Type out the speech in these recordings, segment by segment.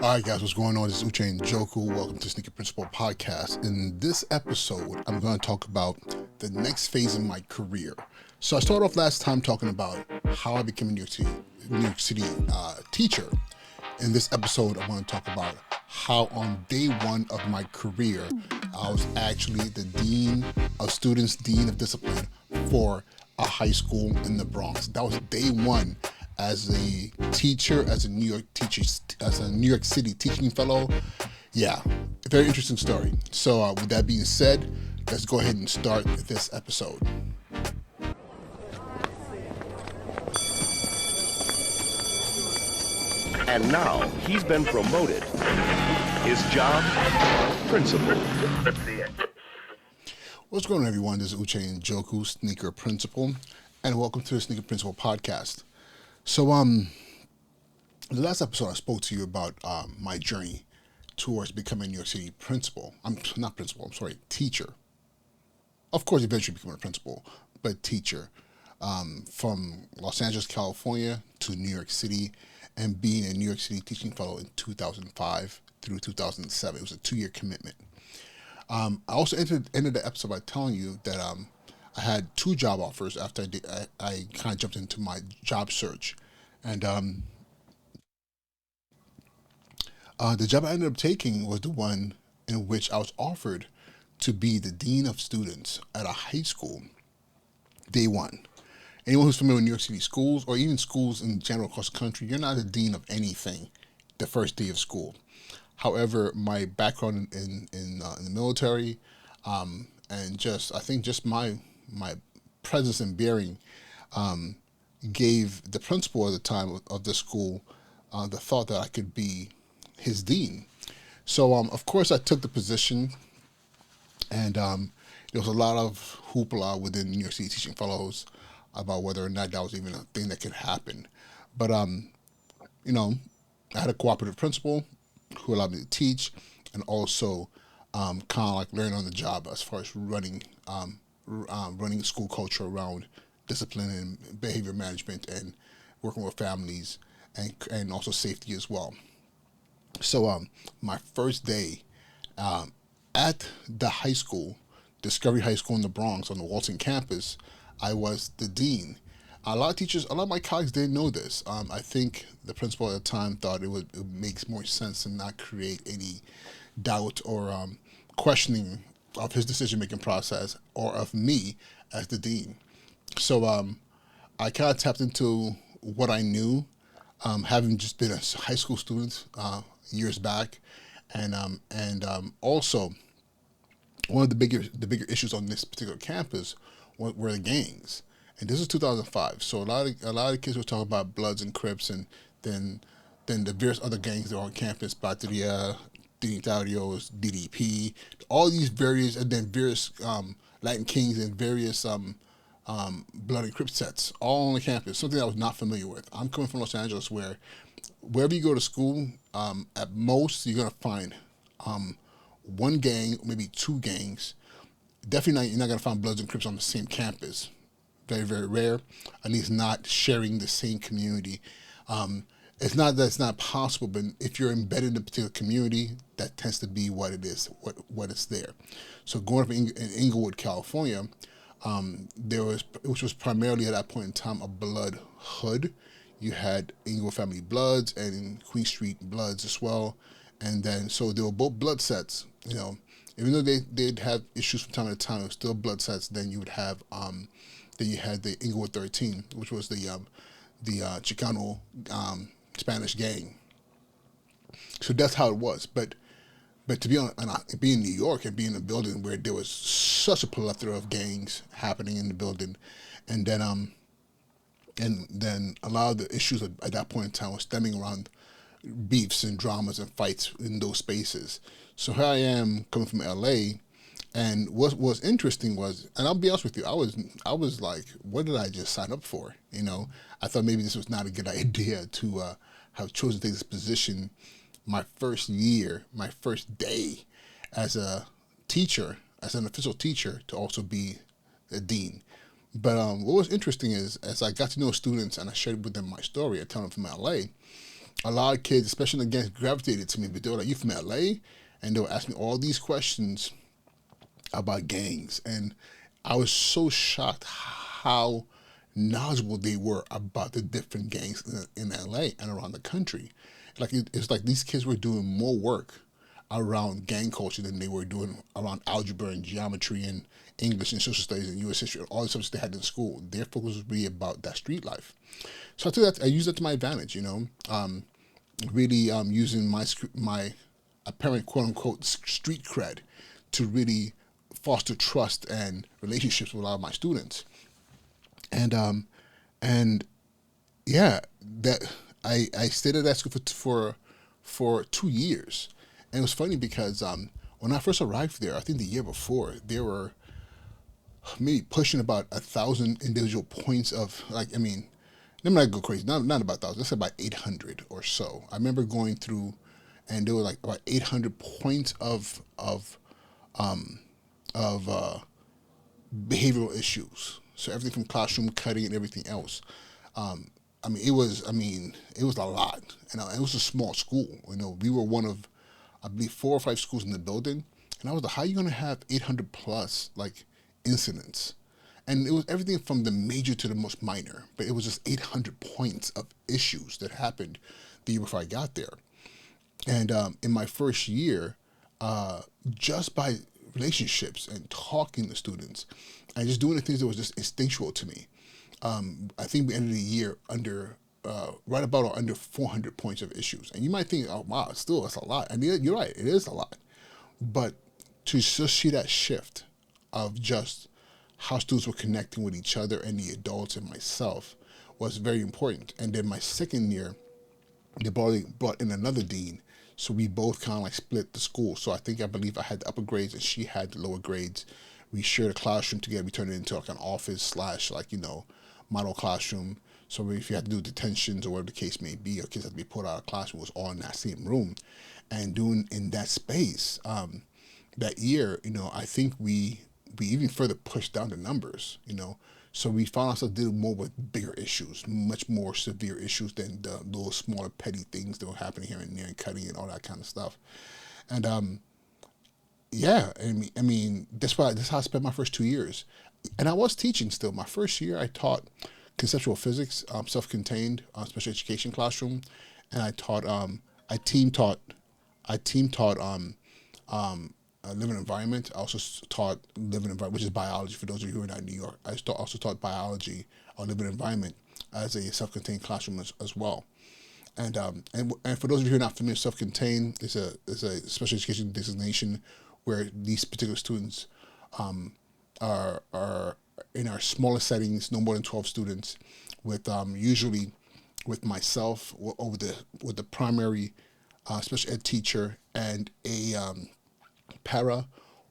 All right, guys, what's going on? This is Uche and Joku. Welcome to Sneaker Principal Podcast. In this episode, I'm going to talk about the next phase in my career. So I started off last time talking about how I became a New York City teacher. In this episode, I want to talk about how on day one of my career, I was actually the dean of students, dean of discipline for a high school in the Bronx. That was day one as a teacher, as a New York teacher, as a New York City teaching fellow. Yeah, a very interesting story. So with that being said, let's go ahead and start this episode. And now he's been promoted. His job, principal. What's going on, everyone? This is Uche and Joku, Sneaker Principal, and welcome to the Sneaker Principal Podcast. So, the last episode I spoke to you about my journey towards becoming a New York City principal. Teacher. Of course, eventually becoming a principal, but teacher. From Los Angeles, California to New York City, and being a New York City teaching fellow in 2005 through 2007. It was a 2-year commitment. I also ended the episode by telling you that I had 2 job offers after I kind of jumped into my job search. And the job I ended up taking was the one in which I was offered to be the dean of students at a high school, day one. Anyone who's familiar with New York City schools, or even schools in general across the country, you're not the dean of anything the first day of school. However, my background in the military, and just my presence and bearing, gave the principal at the time of the school the thought that I could be his dean. So, of course, I took the position, and there was a lot of hoopla within New York City Teaching Fellows about whether or not that was even a thing that could happen. But, I had a cooperative principal who allowed me to teach, and also kind of like learn on the job as far as running school culture around discipline and behavior management and working with families and also safety as well. So my first day at the high school, Discovery High School in the Bronx on the Walton campus, I was the dean. A lot of my colleagues didn't know this. I think the principal at the time thought it makes more sense to not create any doubt or questioning of his decision-making process or of me as the dean. So I kind of tapped into what I knew, having just been a high school student years back, and also one of the bigger issues on this particular campus were the gangs. And this is 2005, so a lot of kids were talking about Bloods and Crips, and then the various other gangs that were on campus, Patria, Dignitarios, DDP, all these various, and then various Latin Kings and various Blood and Crip sets, all on the campus, something I was not familiar with. I'm coming from Los Angeles, where wherever you go to school, at most you're gonna find one gang, maybe 2 gangs. Definitely you're not gonna find Bloods and Crips on the same campus. Very, very rare, at least not sharing the same community. It's not that it's not possible, but if you're embedded in a particular community, that tends to be what it is, what it's there. So growing up in Inglewood, California, which was primarily at that point in time a blood hood. You had Inglewood family Bloods and Queen Street Bloods as well, and then so they were both blood sets. Even though they'd have issues from time to time, it was still blood sets. Then you would have then you had the Inglewood 13, which was the Chicano Spanish gang. So that's how it was. But to be in New York and be in a building where there was such a plethora of gangs happening in the building, and then a lot of the issues at that point in time was stemming around beefs and dramas and fights in those spaces. So here I am coming from LA, and what was interesting was, and I'll be honest with you, I was like, what did I just sign up for? I thought maybe this was not a good idea to have chosen to take this position my first year, my first day as a teacher, as an official teacher, to also be a dean. But what was interesting is, as I got to know students and I shared with them my story, I tell them from LA, a lot of kids, especially again, gravitated to me. But they were like, "You from LA?" And they would ask me all these questions about gangs, and I was so shocked how knowledgeable they were about the different gangs in LA and around the country. Like it's like these kids were doing more work around gang culture than they were doing around algebra and geometry and English and social studies and U.S. history and all the subjects they had in school. Their focus was really about that street life. So I took that. I used that to my advantage. Really using my apparent quote unquote street cred to really foster trust and relationships with a lot of my students. And and yeah, that I stayed at that school for 2 years, and it was funny because when I first arrived there, I think the year before there were maybe pushing about 1,000 individual points of like, I mean, let me not go crazy, not about 1,000, let's say about 800 or so. I remember going through, and there were like about 800 points of behavioral issues. So everything from classroom cutting and everything else. It was a lot. It was a small school. We were one of, I believe, 4 or 5 schools in the building, and I was like, how are you going to have 800 plus like incidents? And it was everything from the major to the most minor, but it was just 800 points of issues that happened the year before I got there. And in my first year, just by relationships and talking to students and just doing the things that was just instinctual to me, I think we ended the year under right about or under 400 points of issues. And you might think, oh wow, still that's a lot. And you're right, it is a lot. But to just see that shift of just how students were connecting with each other and the adults and myself was very important. And then my second year, they brought in another dean, so we both kind of like split the school. So I believe I had the upper grades and she had the lower grades. We shared a classroom together. We turned it into like an office slash like model classroom. So if you had to do detentions or whatever the case may be, or kids had to be put out of class, it was all in that same room. And doing in that space, that year, I think we even further pushed down the numbers. So we found ourselves dealing more with bigger issues, much more severe issues than the little smaller petty things that were happening here and there and cutting and all that kind of stuff. And yeah, that's how I spent my first 2 years. And I was teaching still. My first year, I taught conceptual physics, self-contained, special education classroom, and I team taught living environment. I also taught living environment, which is biology. For those of you who are not in New York, also taught biology or living environment as a self-contained classroom as well. And for those of you who are not familiar, self-contained is a special education designation where these particular students are in our smaller settings, no more than 12 students, with usually with myself or with the primary special ed teacher and a para,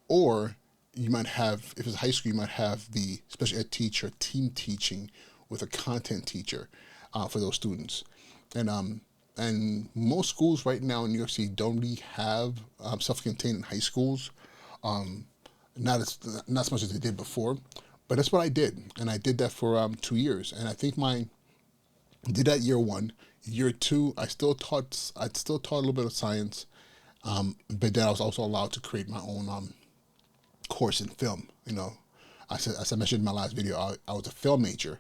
or you might have, if it's high school, you might have the special ed teacher team teaching with a content teacher for those students. And most schools right now in New York City don't really have self-contained in high schools. Um, not as much as they did before, but that's what I did, and I did that for 2 years. And I think did that year one. Year two, I still taught a little bit of science, but then I was also allowed to create my own course in film. As I mentioned in my last video, I was a film major,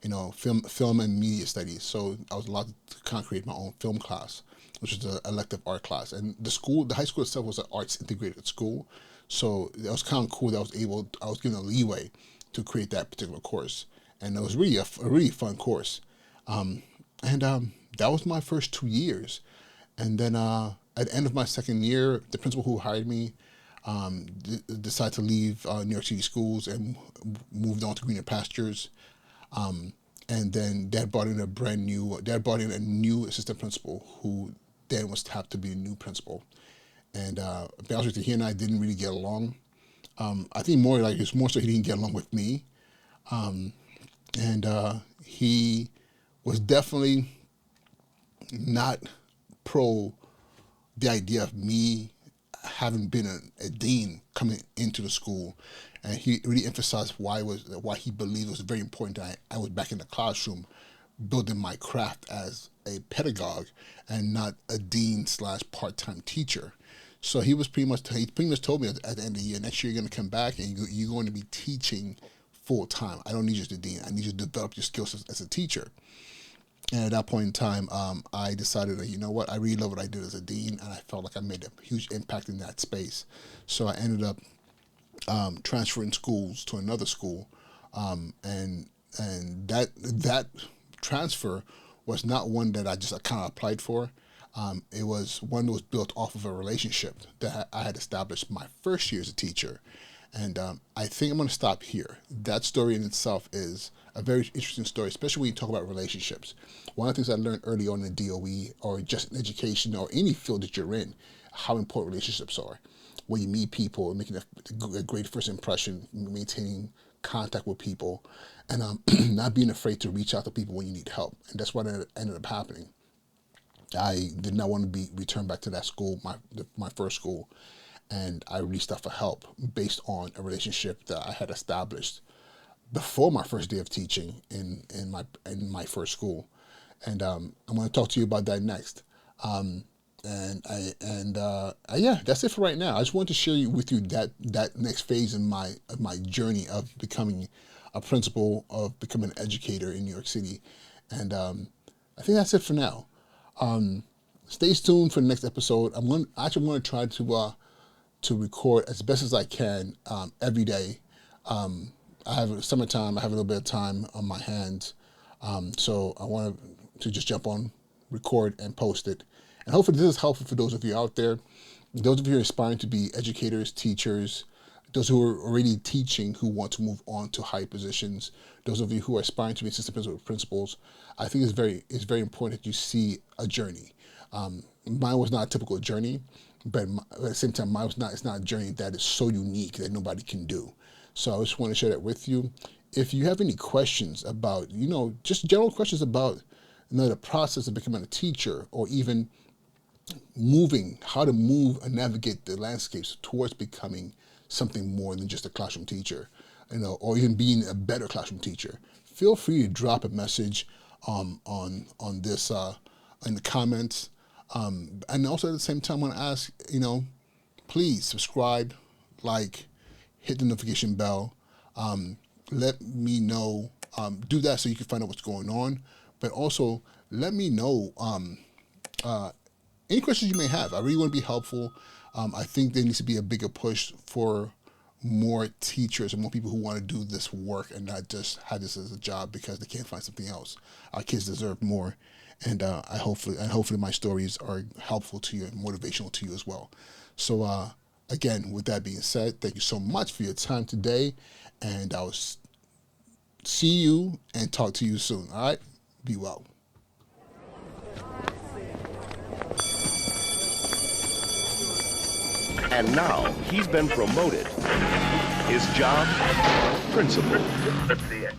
film and media studies. So I was allowed to kind of create my own film class, which was an elective art class. And the high school itself was an arts integrated school, so it was kind of cool that I was given a leeway to create that particular course, and it was really a really fun course. That was my first 2 years, and then at the end of my second year, the principal who hired me decided to leave New York City schools and moved on to greener pastures. And then Dad brought in a new assistant principal who then was tapped to be a new principal. And to be honest with you, he and I didn't really get along. I think more like it's more so he didn't get along with me. And he was definitely not pro the idea of me having been a dean coming into the school, and he really emphasized why he believed it was very important that I was back in the classroom, building my craft as a pedagogue and not a dean slash part-time teacher. So he pretty much told me at the end of the year, next year you're going to come back and you're going to be teaching full time. I don't need you as the dean. I need you to develop your skills as a teacher. And at that point in time, I decided that, you know what, I really love what I did as a dean, and I felt like I made a huge impact in that space. So I ended up transferring schools to another school, and that transfer was not one that I just kind of applied for. It was one that was built off of a relationship that I had established my first year as a teacher. And I think I'm going to stop here. That story in itself is a very interesting story, especially when you talk about relationships. One of the things I learned early on in DOE, or just in education, or any field that you're in, how important relationships are. When you meet people, making a great first impression, maintaining contact with people, and not being afraid to reach out to people when you need help. And that's what ended up happening. I did not want to be returned back to that school, my first school, and I reached out for help based on a relationship that I had established before my first day of teaching in my first school. And I'm going to talk to you about that next. Yeah, that's it for right now. I just wanted to share with you that next phase in my journey of becoming a principal, of becoming an educator in New York City. And I think that's it for now. Stay tuned for the next episode. I'm going to try to record as best as I can every day. I have summertime. I have a little bit of time on my hands, so I want to just jump on, record, and post it. And hopefully this is helpful for those of you out there, those of you who are aspiring to be educators, teachers, those who are already teaching who want to move on to high positions, those of you who are aspiring to be assistant principals. I think it's very important that you see a journey. Mine was not a typical journey, but at the same time, it's not a journey that is so unique that nobody can do. So I just want to share that with you. If you have any questions about, just general questions about the process of becoming a teacher, or even how to move and navigate the landscapes towards becoming something more than just a classroom teacher, or even being a better classroom teacher, feel free to drop a message on this in the comments. And also at the same time, I want to ask, please subscribe, hit the notification bell. Let me know. Do that so you can find out what's going on. But also let me know any questions you may have. I really want to be helpful. I think there needs to be a bigger push for more teachers and more people who want to do this work and not just have this as a job because they can't find something else. Our kids deserve more. And hopefully my stories are helpful to you and motivational to you as well. So again, with that being said, thank you so much for your time today, and I'll see you and talk to you soon. All right, be well. And now he's been promoted. His job, principal. Let's see it.